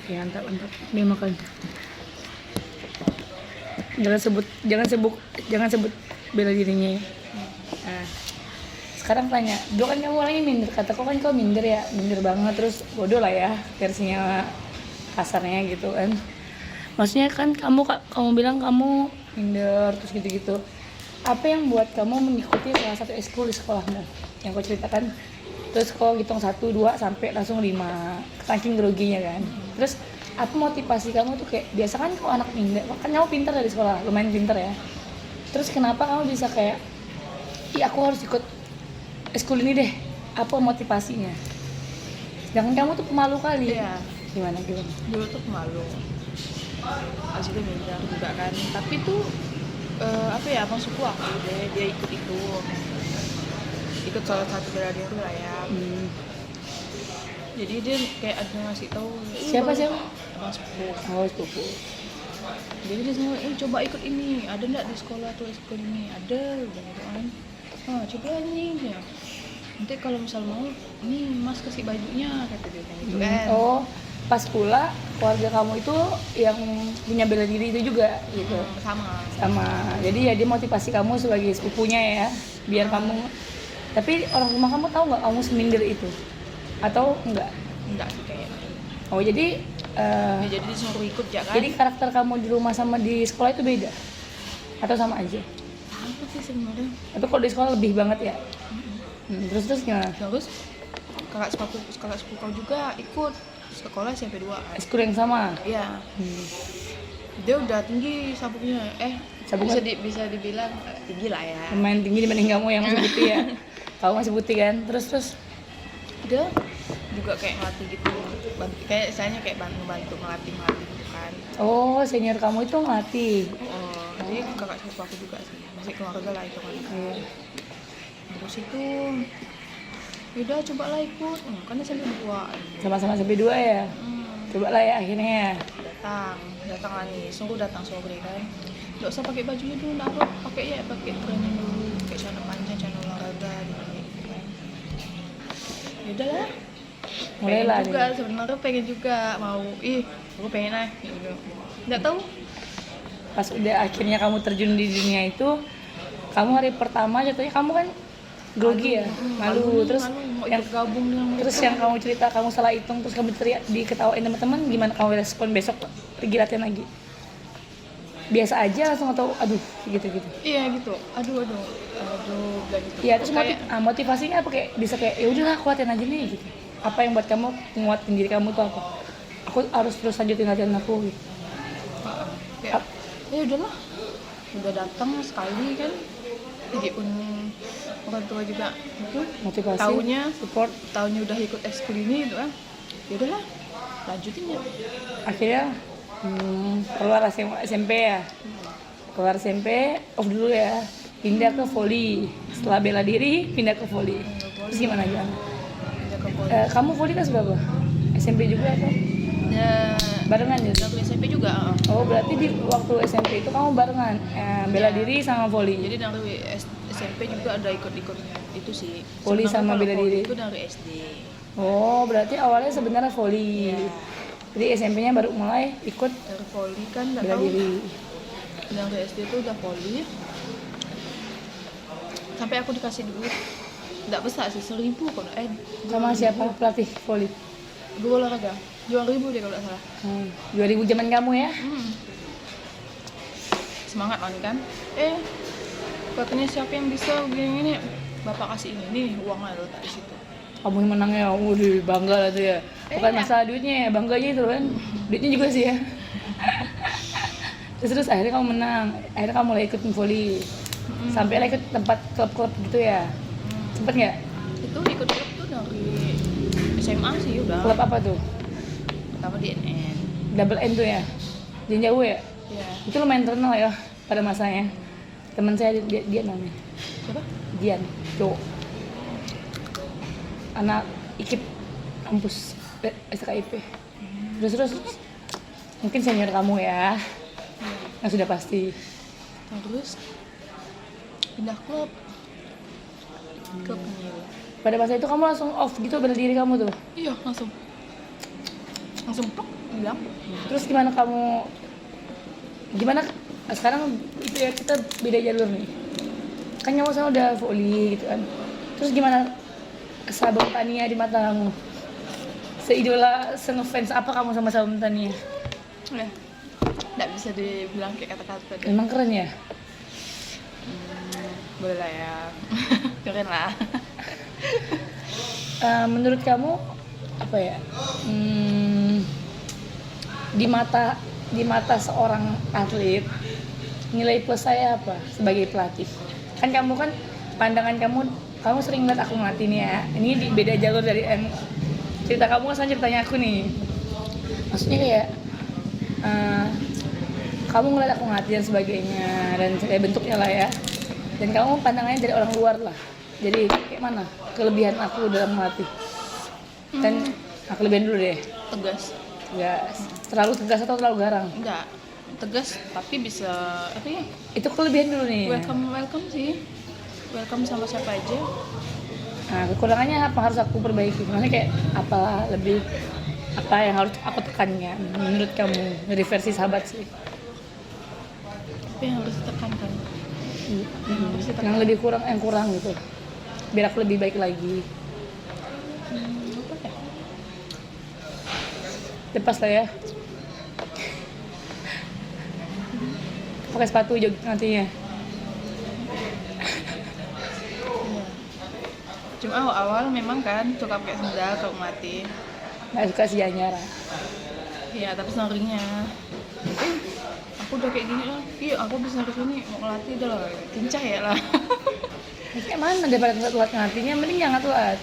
Oke, mantap. Nih makan. Jangan sebut bela dirinya ya. Nah, sekarang tanya, dulu kan kamu orangnya minder, kataku kan kau minder ya, minder banget, terus bodoh lah ya versinya kasarnya gitu kan. Maksudnya kan kamu bilang kamu minder terus gitu-gitu. Apa yang buat kamu mengikuti salah satu ekskul di sekolahmu yang kau ceritakan? Terus kau hitung 1, 2 sampai langsung 5, saking groginya kan. Terus apa motivasi kamu tuh, kayak biasa kan kau anak minder, kan kamu pintar dari sekolah, lumayan pintar ya. Terus kenapa kamu bisa kayak, iya aku harus ikut ekskul ini deh, apa motivasinya? Sedangkan kamu tuh pemalu kali. Iya. Gimana? Dulu tuh malu, abis itu minder juga kan, tapi tuh apa ya, abang suku aku dia ikut salah satu bela diri lah ya. Jadi dia kayak ada ngasih tahu Siapa? abang sepupu. Oh, sepupu. Jadi dia sama coba ikut ini, ada nggak di sekolah tuh ekskul ini, ada udah gitu kan. Coba nih ya, nanti kalau misal mau ini mas kasih bajunya, kata dia kayak gitu kan. Oh, pas pula keluarga kamu itu yang punya bela diri itu juga gitu. Sama. Jadi ya dia motivasi kamu sebagai sepupunya ya, biar kamu. Tapi orang rumah kamu tahu nggak kamu seminder itu? Atau enggak? Enggak sih kayaknya. Oh, jadi Ya, jadi disuruh ikut ya kan. jadi karakter kamu di rumah sama di sekolah itu beda? Atau sama aja? Apa sih sebenarnya? Tapi kalau di sekolah lebih banget ya? Terus gimana? Terus kakak sepupu kau juga ikut sekolah SMP 2. Ekskul yang sama? Iya. Dia udah tinggi sabuknya. Sabuknya? Bisa dibilang tinggi lah ya. Lumayan tinggi dibanding kamu yang masih putih ya? Kamu masih putih kan? Terus? Dia juga kayak ngelatih gitu. Kayak misalnya kayak bantu ngelatih gitu kan. Oh, senior kamu itu ngelatih? Jadi kakak sepupu aku juga sih. Masih keluarga lah itu kan. Iya. Terus itu udah cobalah ikut. Kan SMP 2. Sama-sama sampai 2 ya? Coba lah ya akhirnya ya. Datang lah nih, datang sore kan. Nggak usah pakai bajunya dulu, naruh pakai training dulu, pakai celana panjang, celana olahraga gitu kan. Ya udahlah. Mulailah Pengen juga nih. sebenarnya, pengen juga mau, aku pengen lah gitu. Nggak tahu. Pas udah akhirnya kamu terjun di dunia itu, kamu hari pertama jatuhnya kamu kan grogi ya, malu. Terus mau yang ikut gabung dengan mereka. terus yang kamu cerita kamu salah hitung, terus kamu teriak diketawain teman-teman, gimana kamu respon besok pergi latihan lagi? Biasa aja langsung, atau aduh gitu? Iya gitu, aduh bilang gitu. Iya, terus Kayak, motivasinya apa, kayak bisa kayak ya udahlah aku latihan aja nih gitu. Apa yang buat kamu menguatin diri kamu tuh apa? Aku harus terus lanjutin latihan aku gitu. kayak ya udahlah, udah datang sekali kan, jadi pun orang tua juga itu Motivasi, support. tahunnya udah ikut ekskul ini gitu kan, ya udahlah lanjutin ya. Akhirnya keluar SMP ya. Keluar SMP off dulu ya, pindah ke volley. Setelah bela diri pindah ke volley. Terus gimana? Pindah ke poli. Kamu volley kelas berapa? SMP juga atau Ya, barengan ya? dari SMP juga. Oh, berarti di waktu SMP itu kamu barengan bela Iya. diri sama volley. Jadi dari SMP juga ada ikut itu sih. Volley Sebenarnya sama kalau bela volley diri. itu dari SD. Oh, berarti awalnya sebenarnya volley. Iya. Jadi SMP-nya baru mulai ikut Dari volley kan nggak bela tahu. diri. Dari SD itu udah volley. Sampai aku dikasih duit. Nggak besar sih, 1.000 kok. Sama siapa pelatih volley? Dua olahraga. 2.000 deh kalau nggak salah. 2000 zaman kamu ya? Semangat kan? Katanya siapa yang bisa begini, bapak kasih ini, nih uangnya lo tak di situ. Kamu yang menang ya, waduh bangga lah tuh ya. Bukan masalah duitnya ya, bangganya itu kan. Duitnya juga sih ya. terus akhirnya kamu menang, akhirnya kamu mulai ikut volley. Sampai lah ikut tempat klub-klub gitu ya. Sempet nggak? Itu ikut klub tuh dari SMA sih udah. Klub apa tuh? Pertama di NN. Double N tuh ya? Jangan jauh ya? Iya. Itu lumayan terkenal ya pada masanya. Teman saya dia namanya Siapa? Dian, cowok. Anak IKIP kampus SKIP. Terus mungkin senior kamu ya, yang sudah pasti. Terus pindah klub penyiar. Pada masa itu kamu langsung off gitu bela diri kamu tuh? Iya langsung. langsung plok hilang. Terus gimana sekarang itu ya, kita beda jalur nih, kan kamu sama udah volley gitu kan, terus gimana sahabat Tania di matamu, seidola ngefans apa kamu sama sahabat Tania? Ya nggak bisa dibilang kayak kata-kata deh. Emang keren ya. Boleh lah ya. Keren lah. Menurut kamu apa ya, di mata seorang atlet nilai plus saya apa sebagai pelatih? Kan kamu kan pandangan kamu sering lihat aku ngelatih nih ya. Ini beda jalur dari cerita kamu kan sama ceritanya aku nih. Maksudnya kayak kamu ngeliat aku ngelatih dan sebagainya dan kayak bentuknya lah ya. Dan kamu pandangannya dari orang luar lah. Jadi kayak mana kelebihan aku dalam melatih? Dan kelebihan dulu deh. Tegas. Terlalu tegas atau terlalu garang? Enggak. Tegas tapi bisa apa ya? Itu kelebihan dulu nih. Welcome sih. Welcome sama siapa aja. Nah, kekurangannya apa harus aku perbaiki? Maksudnya kayak apa yang harus aku tekannya menurut kamu dari versi sahabat sih? Apa yang harus ditekankan? Yang lebih kurang gitu. Biar aku lebih baik lagi. Apa ya? Lepas lah ya. Pakai sepatu jog nantinya. Iya. Cuma awal memang kan suka pakai sendal kalau mati. Nggak suka si Anyara. Iya, tapi snoringnya. Aku udah kayak gini lah. Iya, aku bisa kesini mau ngelatih udah lah. Kencah ya lah. Kayak mana daripada telat ngelatihnya, mending jangan telat.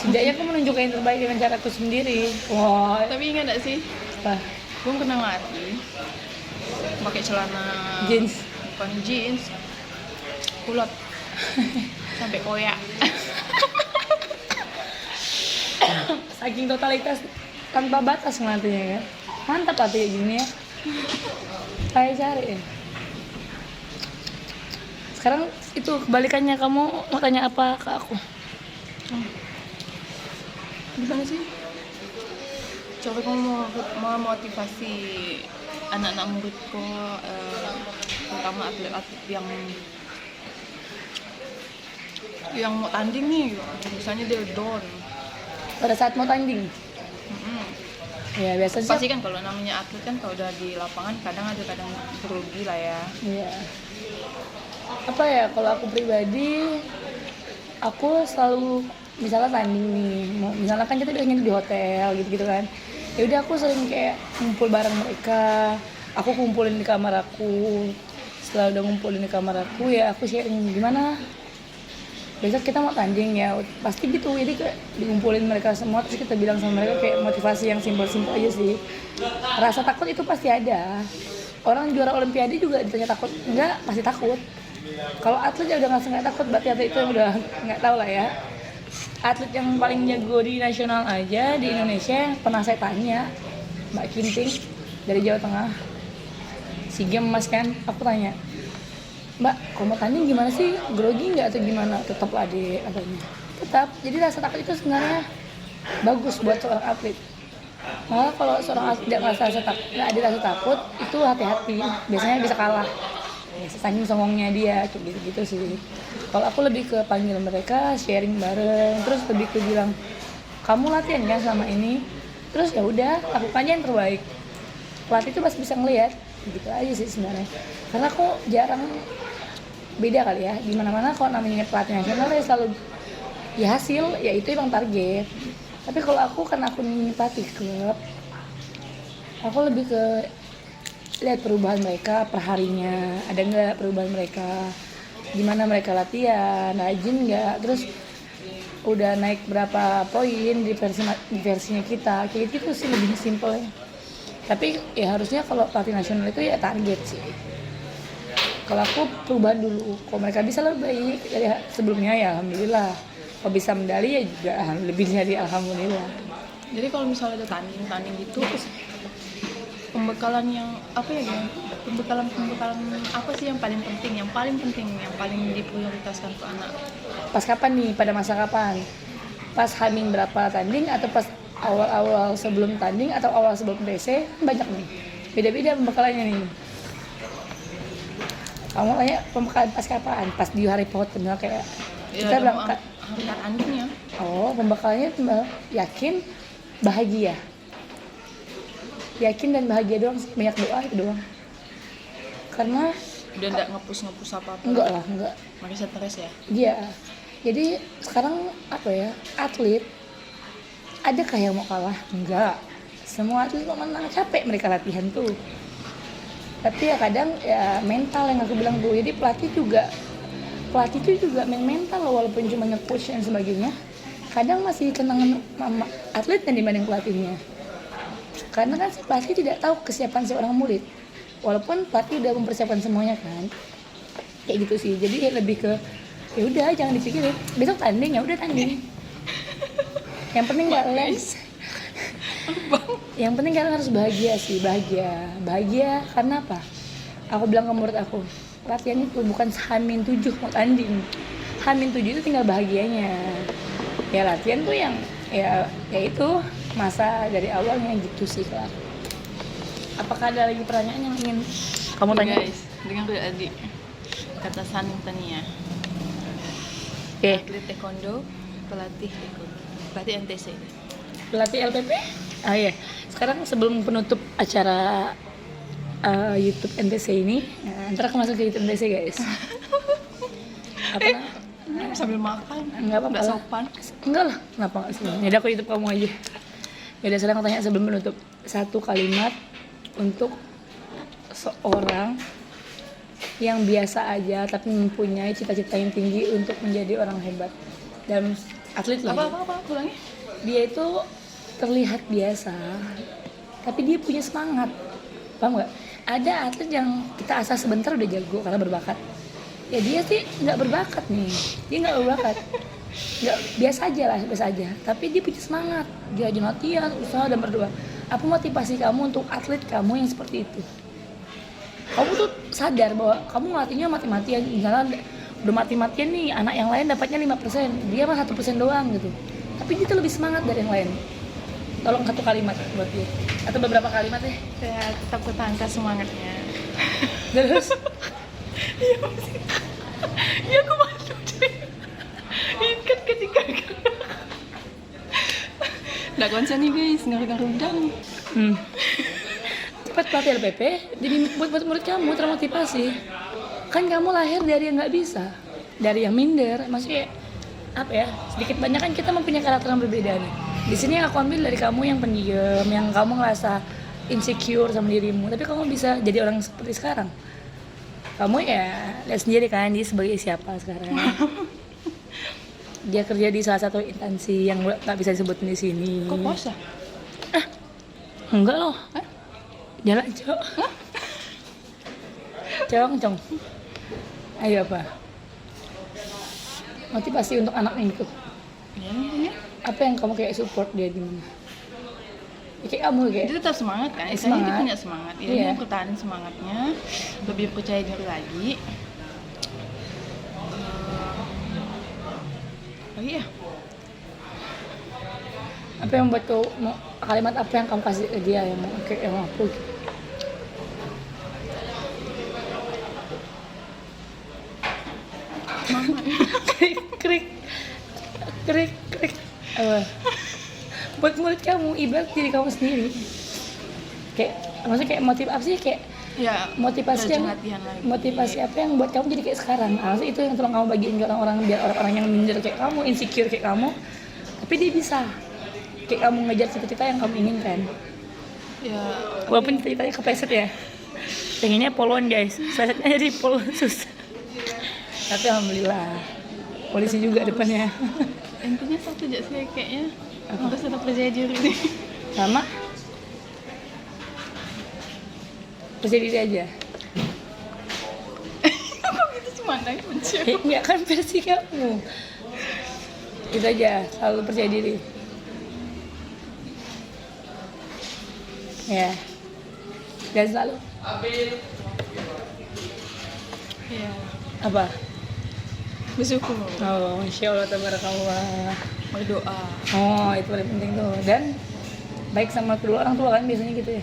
Setidaknya aku menunjukkan yang terbaik dengan caraku sendiri. Wah, Tapi ingat gak sih? apa? Gue pernah ngelatih pakai celana Jeans. bukan jeans, kulot sampai koyak. Saking totalitas tanpa batas ngelatihnya kan. Mantap latih kayak gini ya. Saya cari ya. Sekarang itu kebalikannya, kamu mau tanya apa ke aku? Gimana sih? Coba kamu mau motivasi anak-anak muridku, terutama atlet-atlet yang mau tanding nih, misalnya dia down. Pada saat mau tanding? Ya biasa sih. Pasti kan kalau namanya atlet kan kalau udah di lapangan kadang berugi lah ya. Iya. Apa ya, kalau aku pribadi, aku selalu misalnya tanding nih, misalnya kan kita biasanya di hotel gitu-gitu kan. Ya udah aku sering kayak ngumpul bareng mereka, aku kumpulin di kamar aku. Setelah udah ngumpulin di kamar aku, ya aku sharing gimana besok kita mau tanding ya, pasti gitu. Jadi kayak dikumpulin mereka semua, terus kita bilang sama mereka kayak motivasi yang simpel-simpel aja sih. Rasa takut itu pasti ada. Orang juara olimpiade juga ditanya takut enggak, pasti takut. Kalau atlet ya udah nggak takut, berarti atlet itu yang udah nggak tahu lah ya. Atlet yang paling jago di nasional aja di Indonesia pernah saya tanya, Mbak Kinting dari Jawa Tengah, SEA Games Mas kan, aku tanya, Mbak, kalau mau tanding gimana sih? Grogi nggak atau gimana? Tetap lah deh katanya. Tetap. Jadi rasa takut itu sebenarnya bagus buat seorang atlet. Malah kalau seorang atlet nggak ada rasa takut, itu hati-hati. Biasanya bisa kalah. Ya, saking songongnya dia, kayak gitu-gitu sih. Kalau aku lebih ke panggil mereka, sharing bareng, terus lebih ke bilang, kamu latihan kan selama ini? Terus ya udah, lakukan aja yang terbaik. Pelatih itu pasti bisa ngelihat, gitu aja sih sebenarnya. Karena aku jarang, beda kali ya, di mana-mana kalau namanya pelatih nasional ya selalu ya hasil, ya itu emang target. Tapi kalau aku, karena aku pelatih klub, aku lebih ke lihat perubahan mereka perharinya, ada nggak perubahan mereka, gimana mereka latihan, rajin nggak, terus udah naik berapa poin di versinya kita, kayak gitu sih lebih simpel ya. Tapi ya harusnya kalau pelatih nasional itu ya target sih. Kalau aku perubahan dulu, kalau mereka bisa lebih baik dari sebelumnya ya alhamdulillah, kalau bisa medali ya juga lebih dari alhamdulillah. Jadi kalau misalnya ada tanding gitu, pembekalan yang apa ya, pembekalan apa sih yang paling penting, yang paling diprioritaskan ke anak? Pas kapan nih, pada masa kapan? Pas hamil berapa tanding atau pas awal-awal sebelum tanding atau awal sebelum TC banyak nih, beda-beda pembekalannya nih. Kamu kayak pembekalan pas kapan? Pas di hari POT bener kayak kita berangkat. Hari tandingnya. Oh, pembekalannya yakin, bahagia. Yakin dan bahagia doang sih, banyak doa itu doang. Karena Udah nggak ngepus apa-apa. enggak lah, enggak. Makanya stres ya. Iya. Jadi sekarang apa ya? Atlet adakah yang mau kalah? Enggak. Semua atlet mau menang, capek mereka latihan tuh. Tapi ya kadang ya mental yang aku bilang tuh. Jadi pelatih itu juga main mental loh, walaupun cuma nge-coach dan sebagainya. Kadang masih tenangan atletnya dibanding pelatihnya. Karena kan si pelatih tidak tahu kesiapan seorang murid. Walaupun pelatih udah mempersiapkan semuanya kan. Kayak gitu sih. Jadi lebih ke ya udah jangan dipikirin. Besok tanding ya udah tanding. Yang penting nggak les. Yang penting kalian harus bahagia sih, bahagia karena apa? Aku bilang ke murid aku, latihan itu bukan H-7 mau tanding. H-7 itu tinggal bahagianya. Ya latihan tuh yang ya itu masa dari awalnya gitu sih Kak. Apakah ada lagi pertanyaan yang ingin kamu tanya? Guys, dengar dulu adik kata Saning Tania. Oke. Atlet taekwondo, pelatih NTC. Pelatih LPP? Ah iya. Sekarang sebelum penutup acara YouTube NTC ini, ntar aku masuk ke YouTube NTC guys. Apa? Sambil makan. Enggak apa-apa. Nggak sopan. Enggak lah, kenapa enggak sih? Ya udah aku YouTube kamu aja. Ya udah sekarang aku tanya sebelum menutup. Satu kalimat untuk seorang yang biasa aja tapi mempunyai cita-cita yang tinggi untuk menjadi orang hebat dan atlet lah. Apa ulangnya? Dia itu terlihat biasa tapi dia punya semangat, paham nggak? Ada atlet yang kita asah sebentar udah jago karena berbakat, ya dia sih nggak berbakat nih, dia nggak berbakat, nggak biasa aja, tapi dia punya semangat, dia rajin latihan, usaha dan berdoa. Apa motivasi kamu untuk atlet kamu yang seperti itu? Kamu tuh sadar bahwa kamu ngelatihnya mati-matian, misalnya udah mati-matian nih, anak yang lain dapatnya 5%, dia mah 1% doang gitu. Tapi dia tuh lebih semangat dari yang lain. Tolong satu kalimat buat dia, atau beberapa kalimat deh. Saya tetap pertahankan semangatnya. Terus? Iya masih. Ya aku malu deh. Ikat ketika nggak konsen nih guys, ngaruh udang. Cepat pelatih LPP, jadi buat murid kamu termotivasi. Kan kamu lahir dari yang nggak bisa, dari yang minder, maksudnya apa ya? Sedikit banyak kan kita mempunyai karakter yang berbeda nih. Di sini yang aku ambil dari kamu yang pendiam, yang kamu ngerasa insecure sama dirimu, tapi kamu bisa jadi orang seperti sekarang. Kamu ya lihat sendiri kan dia sebagai siapa sekarang. Dia kerja di salah satu instansi yang nggak bisa disebutin di sini. Kok puasa? Enggak loh. Jalan cok. Cong. Ayo apa? Motivasi untuk anak itu. Iya. Apa yang kamu kayak support dia gimana? Ya, kayak kamu kayak. Dia tetap semangat kan? Semangat. Dia punya semangat. Ya, Iya. dia pertahanin semangatnya, lebih percaya diri lagi. Oh iya. Apa yang buat tuh kalimat apa yang kamu kasih ke dia yang kayak yang aku? Mama. krik. Buat murid kamu, ibarat diri kamu sendiri. Kayak maksudnya kayak motivasi apa sih kayak Ya, motivasi rajin yang latihan lagi. motivasi apa yang buat kamu jadi kayak sekarang. Maksudnya itu yang tolong kamu bagiin ke orang-orang biar orang-orang yang minder kayak kamu, insecure kayak kamu, tapi dia bisa kayak kamu ngejar cita-cita yang kamu inginkan. Ya, Walaupun cita-citanya kepleset ya. Pengennya polon guys, plesetnya jadi polon susah. Tapi alhamdulillah polisi juga depannya. intinya satu aja sih kayaknya harus tetap percaya diri nih. Sama percaya diri aja. Kok gitu sih mandang benci. Enggak kan versi kamu. Itu aja, selalu percaya diri. Ya. Dan selalu Ya, apa? bersyukur, Oh, Masya Allah, tabarakallah. berdoa. Oh, itu paling penting tuh. Dan baik sama kedua orang tua kan biasanya gitu ya.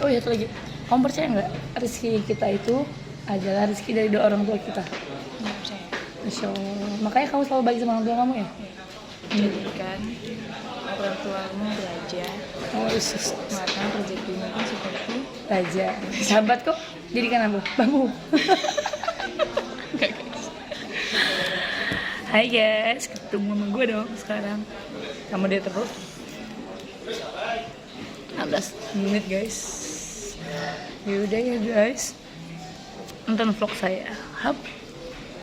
Oh iya, satu lagi, kamu percaya nggak rezeki kita itu adalah rezeki dari dua orang tua kita? Nggak percaya. Masya Allah. Makanya kamu selalu baik sama orang tua kamu ya? Jadikan orang tuamu raja, Oh Yesus, maka rezekimu pun seperti raja. Sahabat kok jadikan aku bambu. Hai guys, ketemu sama gue dong sekarang. Kamu dia terus 16 menit guys. Yaudah ya guys, nonton vlog saya. Hap.